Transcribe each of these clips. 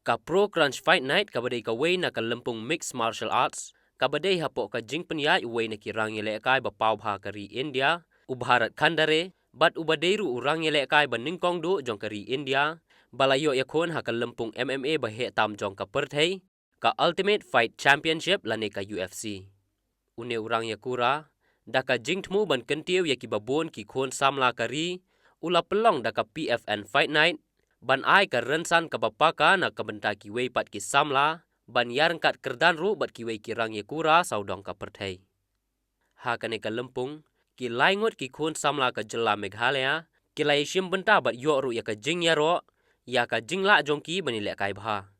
ka Pro Crunch Fight Night kabadai ka way na ka Lempung Mixed Martial Arts kabadai hapo ka jing penyai way na kirang yele kai ba pau bha kari India ubharat khandare bat ubadeiru urang yele kai ba ningkong do jong kari India balayo yakon ha ka Lempung MMA ba he tam jong ka Perthai ka Ultimate Fight Championship lane ka UFC une urang yakura daka jingtmu ban kentiu yaki babon ki khon samla kari ula pelong daka PFN Fight Night ban ai ka rensan ka bapaka na ka benta ki wei pat ki samla ban yarang kat kerdan ru bat ki wei ki rang yakura saudong ka Perthai ha kane ka Lempung ki laingot ki khon samla ka jela Meghalaya ki lai shim benta bat yo ru ya ka jing yaro ya ka jingla jongki bani le kai bha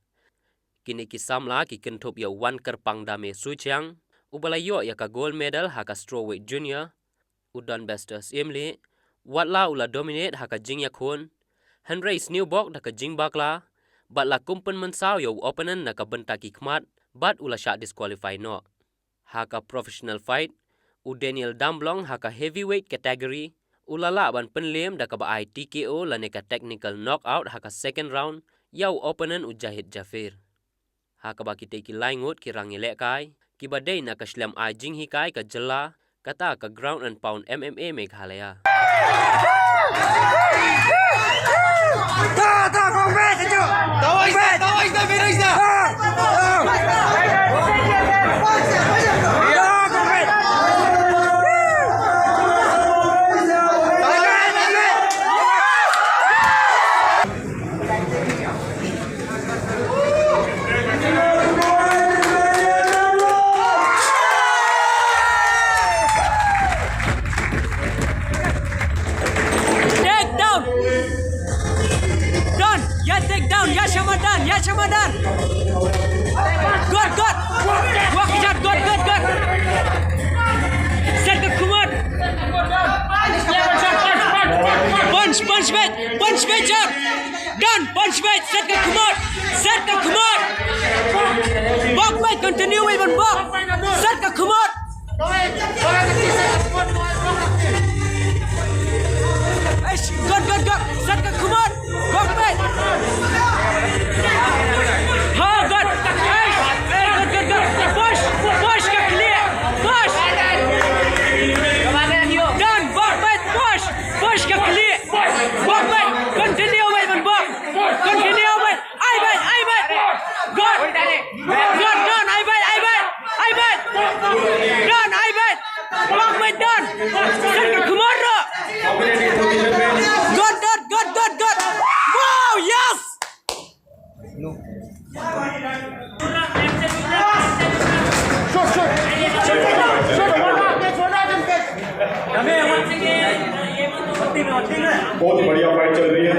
kini ki samla ki kenthop ya wan kerpang dame suchang ubalayo ya ka gold medal haka strawweight junior udan besters imli watla ula dominate haka jing yakon henry snewbok haka jing bakla batla kumpen mensau yo opponent naka benta ki khmat bat ula sha disqualify no haka professional fight u Daniel Damblong haka heavyweight category ulala ban penlem daka ba ai TKO lane ka technical knockout haka second round yau opponent u Jahid Jafir haka ba ki teki laingot ki rang yele kai ki badai na ka shlam ai jing hi kai ka jela kata ka ground and pound MMA Meghalaya ta combat jo tawai virus Shamadan. Good. Walk shot, good. Set the kumar. Punch bait, jab. Done, punch bait, set the kumar. Walk bait, continue even walk. Set the kumar. Good. Set the kumar. Walk bait. Push ka clear. Push ka clear. Walk back. Continue away and walk. Continue away. I bet. Good. Done. I bet. Done. I bet. Walk back done. Come on. Good. Wow, yes. No. बहुत ही बढ़िया फाइट चल रही है।